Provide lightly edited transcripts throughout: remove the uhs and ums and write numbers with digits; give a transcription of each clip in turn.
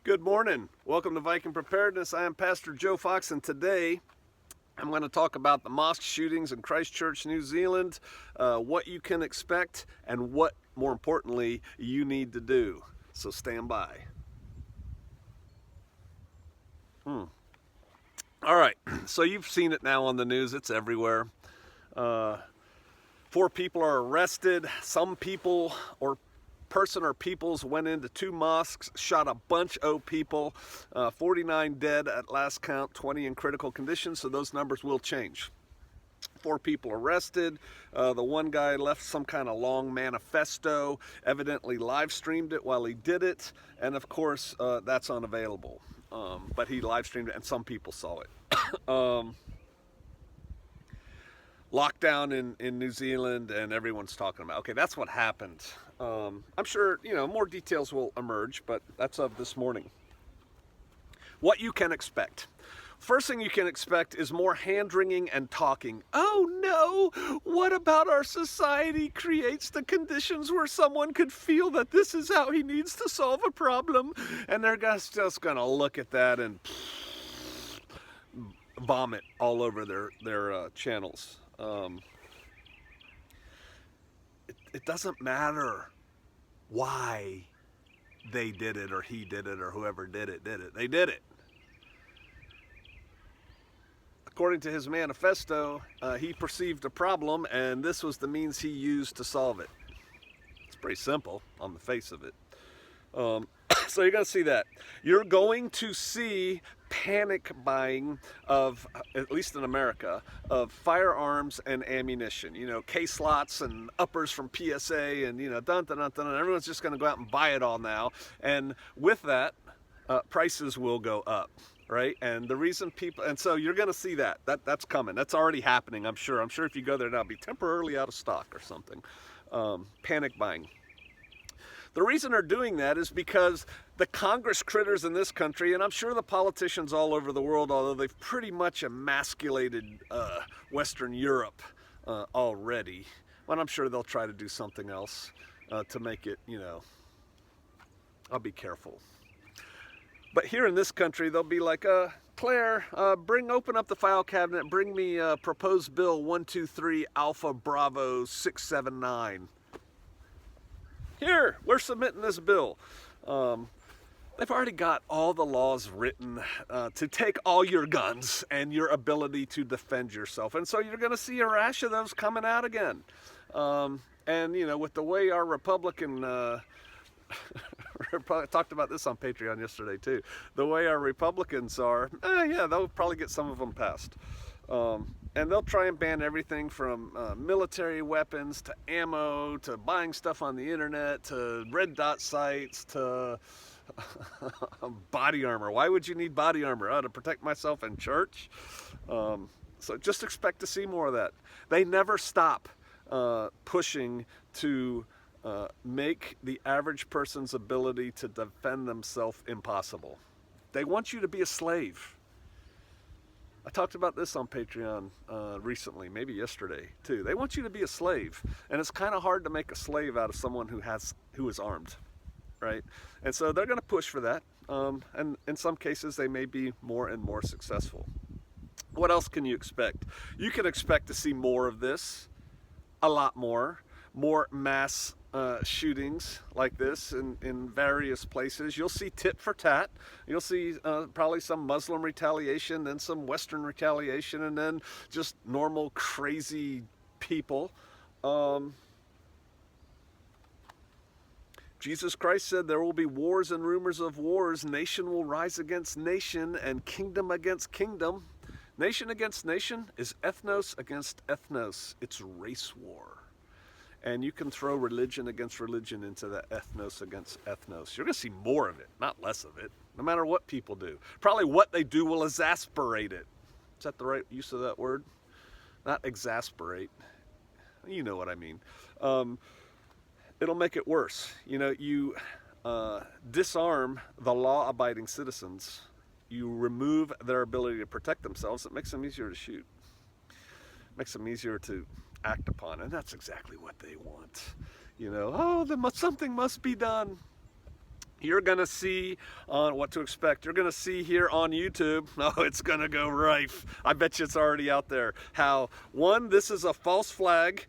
Good morning. Welcome to Viking Preparedness. I am Pastor Joe Fox, and today I'm going to talk about the mosque shootings in Christchurch, New Zealand, what you can expect, and what, more importantly, you need to do. So stand by. All right, so you've seen it now on the news. It's everywhere. 4 people are arrested. Some people or person or peoples went into 2 mosques, shot a bunch of people, 49 dead at last count, 20 in critical condition, so those numbers will change. 4 people arrested. The one guy left some kind of long manifesto, evidently live streamed it while he did it, and of course that's unavailable. But he live streamed it and some people saw it. Lockdown in New Zealand, and everyone's talking about, okay, that's what happened. I'm sure, more details will emerge, but that's of this morning. What you can expect. First thing you can expect is more hand-wringing and talking. Oh no, what about our society creates the conditions where someone could feel that this is how he needs to solve a problem? And they're just gonna look at that and vomit all over their channels. It doesn't matter why they did it or he did it or whoever did it. They did it. According to his manifesto, he perceived a problem and this was the means he used to solve it. It's pretty simple on the face of it. So you're going to see that. You're going to see panic buying of, at least in America, of firearms and ammunition. Case lots and uppers from PSA and, dun dun dun dun. Everyone's just going to go out and buy it all now. And with that, prices will go up. Right? And the reason people, and so you're going to see that's coming. That's already happening, I'm sure. I'm sure if you go there now, it'll be temporarily out of stock or something. Panic buying. The reason they're doing that is because the Congress critters in this country, and I'm sure the politicians all over the world, although they've pretty much emasculated Western Europe already, but I'm sure they'll try to do something else to make it, I'll be careful. But here in this country, they'll be like, Claire, open up the file cabinet, bring me proposed bill 123 Alpha Bravo 679. Here, we're submitting this bill. They've already got all the laws written to take all your guns and your ability to defend yourself. And so you're going to see a rash of those coming out again. And, with the way our Republican... I talked about this on Patreon yesterday too. The way our Republicans are, yeah, they'll probably get some of them passed. And they'll try and ban everything from military weapons to ammo to buying stuff on the internet to red dot sites to body armor. Why would you need body armor? To protect myself in church? So just expect to see more of that. They never stop pushing to make the average person's ability to defend themselves impossible. They want you to be a slave. I talked about this on Patreon recently, maybe yesterday too. They want you to be a slave, and it's kind of hard to make a slave out of someone who is armed, right? And so they're going to push for that, and in some cases they may be more and more successful. What else can you expect? You can expect to see more of this, a lot more mass shootings like this in various places. You'll see tit for tat. You'll see probably some Muslim retaliation, then some Western retaliation, and then just normal crazy people. Jesus Christ said there will be wars and rumors of wars. Nation will rise against nation and kingdom against kingdom. Nation against nation is ethnos against ethnos. It's race war. And you can throw religion against religion into that ethnos against ethnos. You're going to see more of it, not less of it, no matter what people do. Probably what they do will exasperate it. Is that the right use of that word? Not exasperate. You know what I mean. It'll make it worse. You disarm the law-abiding citizens. You remove their ability to protect themselves. It makes them easier to shoot. Makes them easier to act upon, and that's exactly what they want. Something must be done. You're going to see on what to expect. You're going to see here on YouTube, oh, it's going to go rife. I bet you it's already out there. How, one, this is a false flag.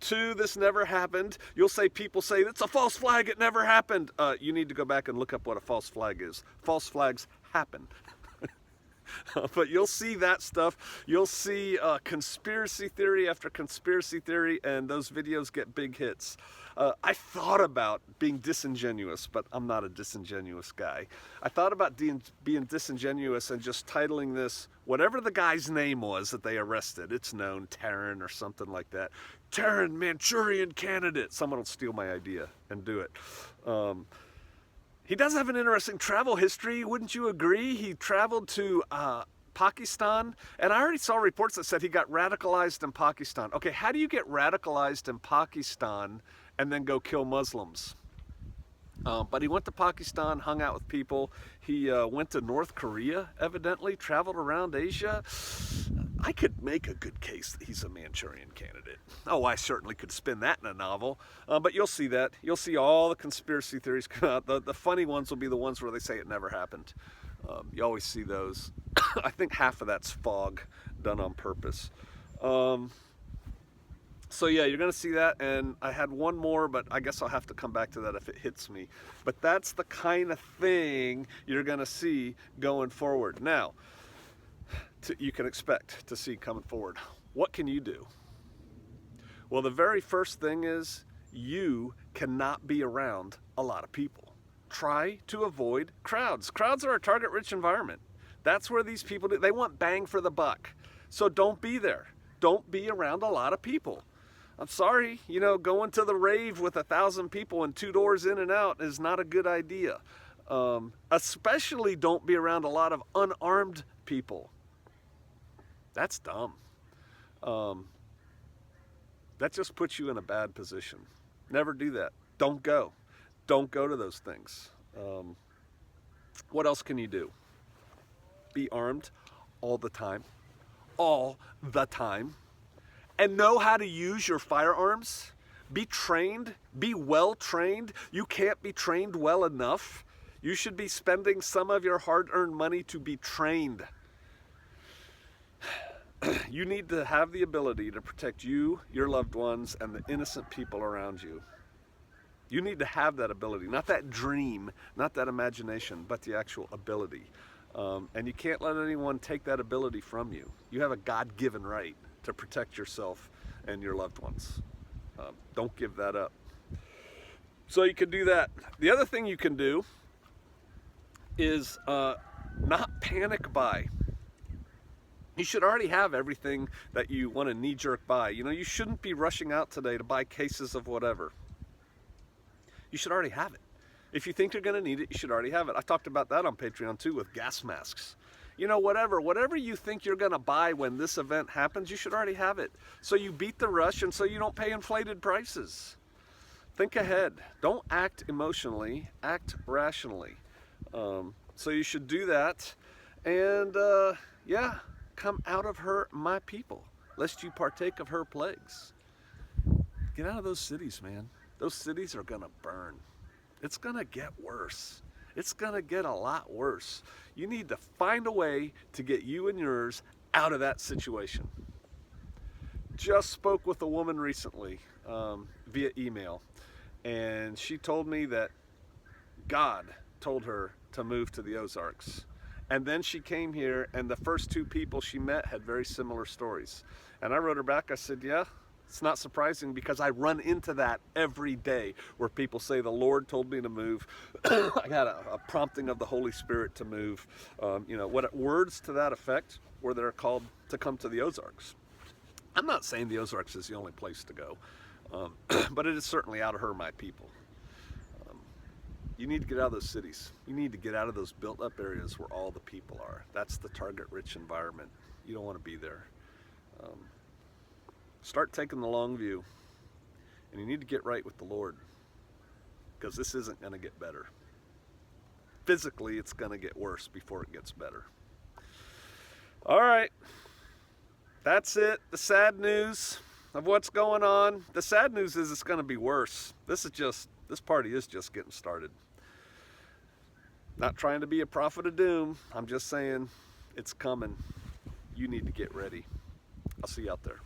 Two, this never happened. You'll say, people say, it's a false flag, it never happened. You need to go back and look up what a false flag is. False flags happen. But you'll see that stuff. You'll see conspiracy theory after conspiracy theory, and those videos get big hits. I thought about being disingenuous, but I'm not a disingenuous guy. I thought about being disingenuous and just titling this, whatever the guy's name was that they arrested. It's known, Taryn or something like that. Taryn, Manchurian Candidate. Someone will steal my idea and do it. He does have an interesting travel history, wouldn't you agree? He traveled to Pakistan, and I already saw reports that said he got radicalized in Pakistan. Okay, how do you get radicalized in Pakistan and then go kill Muslims? But he went to Pakistan, hung out with people. He went to North Korea, evidently, traveled around Asia. I could make a good case that he's a Manchurian Candidate. Oh, I certainly could spin that in a novel. But you'll see that. You'll see all the conspiracy theories come out. The funny ones will be the ones where they say it never happened. You always see those. I think half of that's fog done on purpose. So yeah, you're going to see that, and I had one more, but I guess I'll have to come back to that if it hits me. But that's the kind of thing you're going to see going forward. Now, you can expect to see coming forward. What can you do? Well, the very first thing is you cannot be around a lot of people. Try to avoid crowds. Crowds are a target-rich environment. That's where these people do. They want bang for the buck. So don't be there. Don't be around a lot of people. I'm sorry, you know, going to the rave with 1,000 people and 2 doors in and out is not a good idea. Especially don't be around a lot of unarmed people. That's dumb. That just puts you in a bad position. Never do that. Don't go. Don't go to those things. What else can you do? Be armed all the time. All the time. And know how to use your firearms. Be trained. Be well trained. You can't be trained well enough. You should be spending some of your hard-earned money to be trained. You need to have the ability to protect you, your loved ones, and the innocent people around you. You need to have that ability, not that dream, not that imagination, but the actual ability. And you can't let anyone take that ability from you. You have a God-given right to protect yourself and your loved ones. Don't give that up. So you can do that. The other thing you can do is not panic buy. You should already have everything that you want to knee-jerk buy. You know, you shouldn't be rushing out today to buy cases of whatever. You should already have it. If you think you're going to need it, you should already have it. I talked about that on Patreon too with gas masks. You know, whatever you think you're going to buy when this event happens, you should already have it. So you beat the rush and so you don't pay inflated prices. Think ahead. Don't act emotionally, act rationally. So you should do that. And yeah, come out of her, my people, lest you partake of her plagues. Get out of those cities, man. Those cities are going to burn. It's going to get worse. It's going to get a lot worse. You need to find a way to get you and yours out of that situation. Just spoke with a woman recently via email, and she told me that God told her to move to the Ozarks. And then she came here, and the first 2 people she met had very similar stories. And I wrote her back, I said, yeah, it's not surprising because I run into that every day where people say the Lord told me to move. I got a prompting of the Holy Spirit to move. You know, what words to that effect where they're called to come to the Ozarks. I'm not saying the Ozarks is the only place to go, but it is certainly out of her, my people. You need to get out of those cities. You need to get out of those built-up areas where all the people are. That's the target-rich environment. You don't want to be there. Start taking the long view. And you need to get right with the Lord, because this isn't going to get better. Physically, it's going to get worse before it gets better. All right. That's it. The sad news of what's going on. The sad news is it's going to be worse. This party is just getting started. Not trying to be a prophet of doom. I'm just saying it's coming. You need to get ready. I'll see you out there.